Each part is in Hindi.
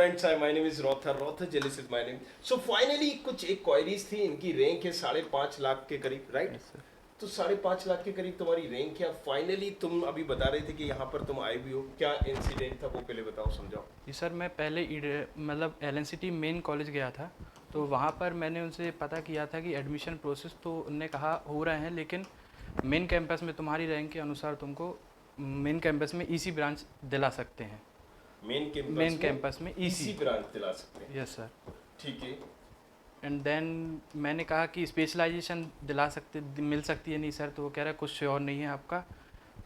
friends, hi, my name is Rothar. Rothar Jelis is my name. So finally कुछ एक क्वायरीज थी, इनकी रैंक है 5.5 लाख के करीब, राइट? Yes sir. तो 5.5 लाख के करीब तुम्हारी रैंक है। फाइनली तुम अभी बता रहे थे कि यहाँ पर तुम आए भी हो, क्या इंसिडेंट था वो पहले बताओ, समझाओ। जी सर, मैं पहले मतलब एलएनसीटी मेन कॉलेज गया था, तो वहाँ पर मैंने उनसे पता किया था कि एडमिशन प्रोसेस तो उनने कहा हो रहे हैं, लेकिन मेन कैंपस में तुम्हारी रैंक के अनुसार तुमको मेन कैंपस में ईसी ब्रांच दिला सकते हैं। मेन कैंपस में ईसी ब्रांच दिला सकते हैं। Yes sir. ठीक है। एंड देन मैंने कहा कि स्पेशलाइजेशन मिल सकती है। नहीं सर, तो वो कह रहा है कुछ श्योर नहीं है आपका,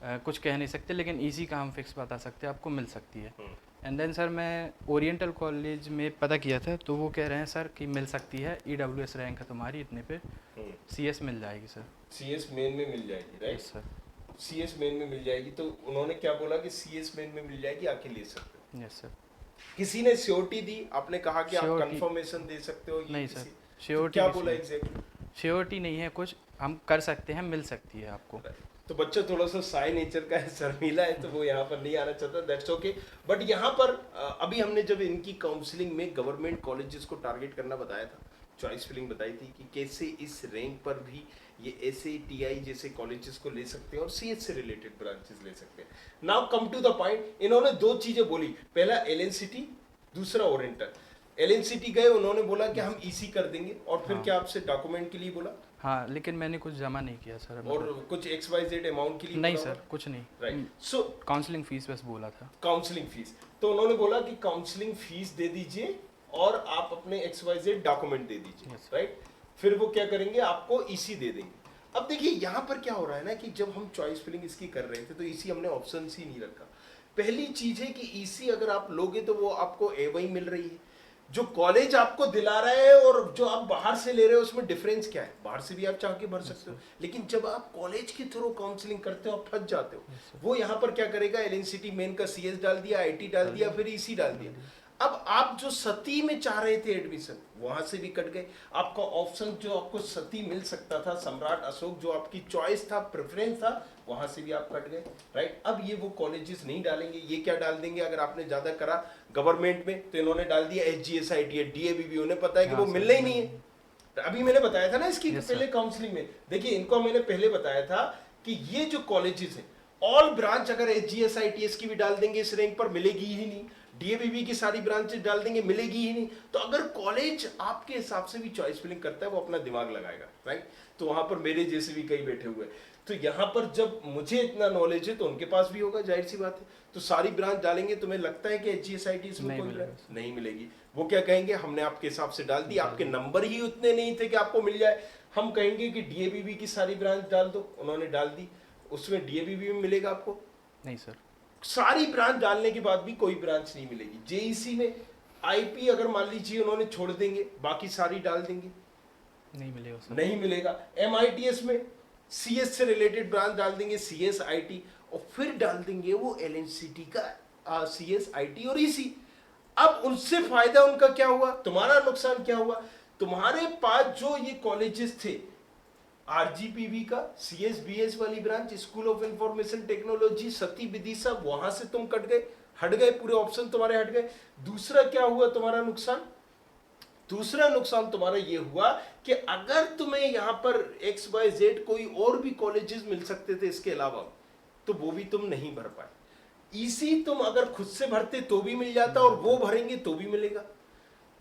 कुछ कह नहीं सकते, लेकिन ईसी का हम फिक्स बता सकते हैं, आपको मिल सकती है। एंड देन सर मैं ओरिएंटल कॉलेज में पता किया था, तो वो कह रहे हैं सर कि मिल सकती है, ईडब्ल्यूएस रैंक है तुम्हारी इतने पे, सीएस मिल जाएगी सर। सीएस मेन में मिल जाएगी, right? Yes sir. CS main में मिल जाएगी, तो उन्होंने क्या बोला कि सीएस मेन में मिल जाएगी, आके ले सकते हो। Yes sir. किसी ने श्योरिटी दी? आपने कहा कि आप Surety- कंफर्मेशन दे सकते हो? नहीं किसी- सर, तो श्योरिटी क्या बोला एग्जैक्टली? श्योरिटी नहीं है, कुछ हम कर सकते हैं, मिल सकती है आपको। तो बच्चा थोड़ा सा साई नेचर का है, शर्मीला है, तो वो यहाँ पर नहीं आना चाहता, दैट्स ओके। बट यहाँ पर अभी हमने जब इनकी काउंसलिंग में गवर्नमेंट कॉलेजेस को टारगेट करना बताया था, चॉइस फिलिंग बताई थी कि कैसे इस रैंक पर भी ये SATI जैसे कॉलेजेस को ले सकते हैं और CS से रिलेटेड ब्रांचेस ले सकते हैं। Now come to the point, इन्होंने दो चीजें बोली, पहला LNCT, दूसरा ओरेंटल। LNCT गए, उन्होंने बोला कि हम EC कर देंगे, और फिर हाँ। क्या आपसे डॉक्यूमेंट के लिए बोला? हाँ, लेकिन मैंने कुछ जमा नहीं किया सर। और कुछ XYZ अमाउंट के लिए नहीं बोला? सर, कुछ नहीं। राइट। सो काउंसलिंग फीस बस बोला था। काउंसलिंग फीस, तो उन्होंने बोला कि काउंसलिंग फीस दे दीजिए और आप अपने XYZ डॉक्यूमेंट दे दीजिए, Yes. राइट? फिर वो क्या करेंगे, आपको EC दे देंगे। अब देखिए यहाँ पर क्या हो रहा है ना कि जब हम चॉइस फिलिंग इसकी कर रहे थे तो EC हमने ऑप्शन ही नहीं रखा। पहली चीज है कि EC अगर आप लोगे तो वो आपको A मिल रही है, जो कॉलेज आपको दिला रहा है और जो आप बाहर से ले रहे हो उसमें डिफरेंस क्या है? बाहर से भी आप चाह के भर सकते हो, लेकिन जब आप कॉलेज के थ्रू काउंसलिंग करते हो आप फंस जाते हो। वो यहाँ पर क्या करेगा, LNCT मेन का CS डाल दिया, IT डाल दिया, फिर EC डाल दिया। अब आप जो सती में चाह रहे थे एडमिशन, वहां से भी कट गए। आपका ऑप्शन जो आपको सती मिल सकता था, सम्राट अशोक, जो आपकी चॉइस था, प्रेफरेंस था, वहां से भी आप कट गए, राइट? अब ये वो कॉलेजेस नहीं डालेंगे, ये क्या डाल देंगे? अगर आपने ज्यादा करा गवर्नमेंट में तो इन्होंने डाल दिया SGSIT, DABB, उन्हें पता है कि वो मिलना ही नहीं है। अभी मैंने बताया था ना इसकी पहले काउंसलिंग में, देखिए इनको मैंने पहले बताया था कि ये जो कॉलेजेस हैं, ऑल ब्रांच अगर SGSITS की भी डाल देंगे इस रैंक पर मिलेगी ही नहीं, DABB की सारी ब्रांचेस डाल देंगे मिलेगी ही नहीं। तो अगर कॉलेज आपके हिसाब से भी चॉइस फिलिंग करता है, वो अपना दिमाग लगाएगा, राइट? तो वहां पर मेरे जैसे भी कई बैठे हुए, तो यहाँ पर जब मुझे इतना नॉलेज है तो उनके पास भी होगा, जाहिर सी बात है। तो सारी ब्रांच डालेंगे, तुम्हें लगता है कि SGSITS में कोई ब्रांच नहीं मिलेगी? वो क्या कहेंगे, हमने आपके हिसाब से डाल दी, आपके नंबर ही उतने नहीं थे कि आपको मिल जाए। हम कहेंगे कि DABB की सारी ब्रांच डाल दो, उन्होंने डाल दी, उसमें DABB में मिलेगा आपको? नहीं सर। सारी ब्रांच डालने के बाद भी कोई ब्रांच नहीं मिलेगी। JEC में IP अगर मान लीजिए उन्होंने छोड़ देंगे, बाकी सारी डाल देंगे, नहीं मिलेगा सर। नहीं मिलेगा। MITS में CS से रिलेटेड ब्रांच डाल देंगे, CS IT, और फिर डाल देंगे वो LNCT का CS IT और EC। अब उनसे फायदा उनका क्या हुआ, तुम्हारा नुकसान क्या हुआ? तुम्हारे पास जो ये कॉलेजेस थे, RGPV का CSBS वाली ब्रांच, school of information technology, SATI Vidisha, वहां से तुम कट गए, हट गए, पूरे ऑप्शन तुम्हारे हट गए। दूसरा क्या हुआ तुम्हारा नुकसान? दूसरा नुकसान तुम्हारा ये हुआ कि अगर तुम्हें यहां पर XYZ कोई और भी कॉलेजेस मिल सकते थे इसके अलावा, तो वो भी तुम नहीं भर पाए। EC तुम अगर खुद से भरते तो भी मिल जाता, और वो भरेंगे तो भी मिलेगा।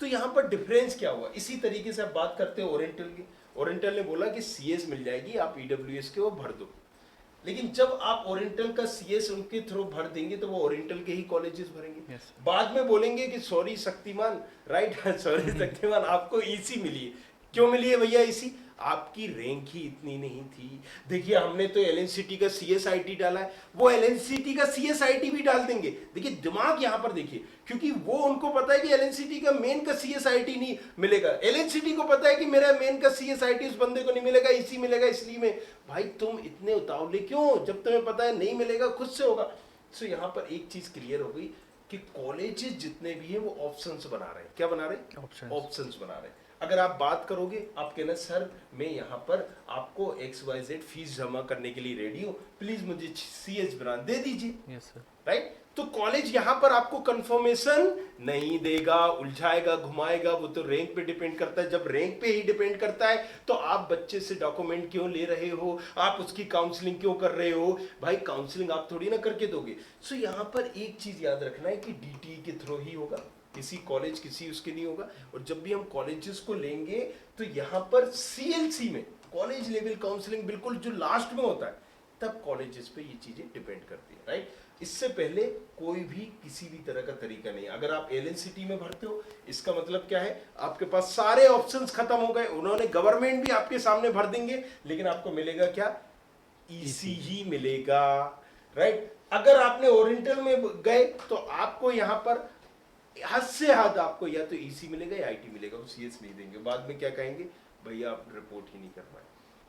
तो यहां पर डिफरेंस क्या हुआ? इसी तरीके से आप बात करते हो ओरेंटल की। ओरेंटल ने बोला कि CS मिल जाएगी, आप EWS के वो भर दो, लेकिन जब आप ओरेंटल का CS उनके थ्रू भर देंगे तो वो ओरेंटल के ही कॉलेजेस भरेंगे। बाद में बोलेंगे कि sorry Shaktimaan, right, sorry Shaktimaan, आपको EC मिली है। क्यों मिली है भैया EC? आपकी रैंक ही इतनी नहीं थी। देखिए हमने तो LNCT का CSIT डाला है, वो LNCT का CSIT भी डाल देंगे। देखिए दिमाग यहाँ पर देखिए, क्योंकि वो उनको पता है कि LNCT का मेन का CSIT नहीं मिलेगा, LNCT को पता है कि मेरा मेन का CSIT उस बंदे को नहीं मिलेगा, EC मिलेगा। इसलिए में भाई तुम इतने उतावले क्यों, जब तुम्हें पता है नहीं मिलेगा खुद से होगा। सो यहाँ पर एक चीज क्लियर हो गई कि कॉलेजेस जितने भी हैं वो ऑप्शंस बना रहे हैं। क्या बना रहे हैं? ऑप्शंस बना रहे हैं। अगर आप बात करोगे, आप कहना सर मैं यहाँ पर आपको XYZ फीस जमा करने के लिए रेडी हूँ, प्लीज मुझे CS ब्रांच दे दीजिए। Yes sir. राइट, तो कॉलेज यहाँ पर आपको कंफर्मेशन नहीं देगा, उलझाएगा, घुमाएगा, वो तो रैंक पे डिपेंड करता है। जब रैंक पे ही डिपेंड करता है तो आप बच्चे से डॉक्यूमेंट क्यों ले रहे हो, आप उसकी काउंसलिंग क्यों कर रहे हो? भाई काउंसलिंग आप थोड़ी ना करके दोगे। सो यहाँ पर एक चीज याद रखना है कि DTE के थ्रू ही होगा, किसी कॉलेज किसी उसके नहीं होगा। और जब भी हम कॉलेजेस को लेंगे तो यहाँ पर CLC में कॉलेज लेवल काउंसलिंग बिल्कुल जो लास्ट में होता है, तब कॉलेजेस पे ये चीजें डिपेंड करती है। राइट, इससे पहले कोई भी किसी भी तरह का तरीका नहीं। अगर आप LNCT में भरते हो, इसका मतलब क्या है, आपके पास सारे ऑप्शंस खत्म हो गए, उन्होंने गवर्नमेंट भी आपके सामने भर देंगे, लेकिन आपको मिलेगा क्या? EC ही मिलेगा। राइट, अगर आपने ओरिएंटल में गए तो आपको यहाँ पर हद से हद आपको या तो EC मिलेगा या IT मिलेगा, वो CS नहीं देंगे। बाद में क्या कहेंगे, भैया आप रिपोर्ट ही नहीं कर पाए।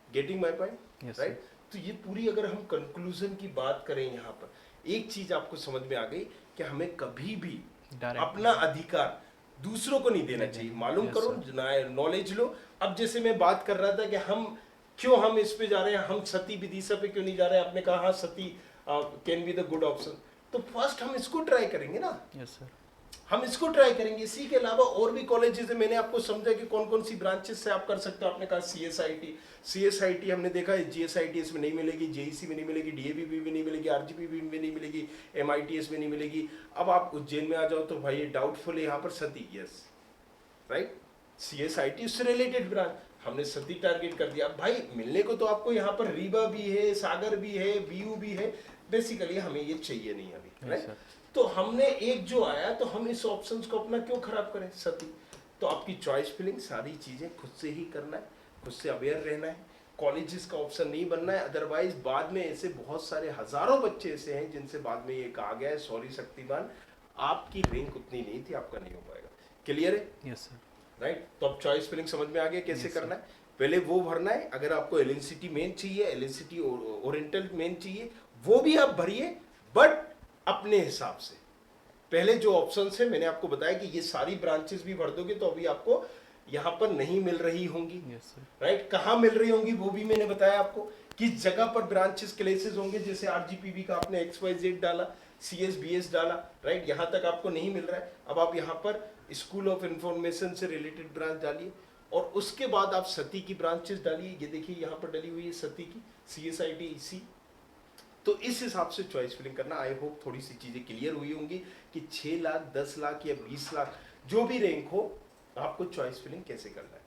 Getting my point? राइट, तो ये पूरी अगर हम कंक्लूजन की बात करें, यहाँ पर एक चीज आपको समझ में आ गई कि हमें कभी भी अपना अधिकार दूसरों को नहीं देना चाहिए। मालूम करो, नॉलेज लो। अब जैसे मैं बात कर रहा था कि हम इस पे जा रहे हैं, हम सती विदिशा पे क्यों नहीं जा रहे हैं? आपने कहा हाँ SATI can be the good option, तो फर्स्ट हम इसको ट्राई करेंगे ना। यस सर, हम इसको ट्राई करेंगे। इसी के अलावा और भी कॉलेजेस है, मैंने आपको समझा कि कौन कौन सी ब्रांचेस से आप कर सकते हो। आपने कहा CSIT हमने देखा है, GSITS में नहीं मिलेगी, JEC में नहीं मिलेगी, DAVP में नहीं मिलेगी, RGPV में नहीं मिलेगी, MITS में नहीं मिलेगी। अब आप उज्जैन में आ जाओ तो भाई डाउटफुल है यहाँ पर सती। यस राइट, CSIT उससे रिलेटेड ब्रांच, हमने सती टारगेट कर दिया। भाई मिलने को तो आपको यहाँ पर रीवा भी है, सागर भी है, BU भी है, बेसिकली हमें ये चाहिए नहीं अभी। राइट, तो हमने एक जो आया तो हम इस ऑप्शंस को अपना क्यों खराब करें? सती। तो आपकी चॉइस फिलिंग सारी चीजें खुद से ही करना है, खुद से अवेयर रहना है, कॉलेजेस का ऑप्शन नहीं बनना है। अदरवाइज बाद में ऐसे बहुत सारे हजारों बच्चे ऐसे हैं जिनसे बाद में ये कहा गया है सॉरी शक्तिमान, आपकी रैंक उतनी नहीं थी, आपका नहीं हो पाएगा। क्लियर है? Yes sir. राइट, तो अब चॉइस फिलिंग समझ में आ गया कैसे करना है। पहले वो भरना है, अगर आपको LNCT मेन चाहिए, LNCT ओरिएंटल मेन चाहिए, वो भी आप भरिए, बट अपने हिसाब से। पहले जो ऑप्शंस है मैंने आपको बताया कि ये सारी ब्रांचेस भी भर दोगे तो अभी आपको यहाँ पर नहीं मिल रही होंगी। राइट, कहाँ मिल रही होंगी वो भी मैंने बताया आपको, किस जगह पर ब्रांचेस क्लेसेस होंगे। जैसे RGPV का आपने XYZ डाला, CSBS डाला, राइट, यहाँ तक आपको नहीं मिल रहा है। अब आप यहाँ पर स्कूल ऑफ इंफॉर्मेशन से रिलेटेड ब्रांच डालिए और उसके बाद आप सती की ब्रांचेस डालिए। ये देखिए यहाँ पर डली हुई है सती की, CSIT EC। तो इस हिसाब से चॉइस फिलिंग करना। आई होप थोड़ी सी चीजें क्लियर हुई होंगी कि 6 लाख, 10 लाख या 20 लाख जो भी रैंक हो, आपको चॉइस फिलिंग कैसे करना है।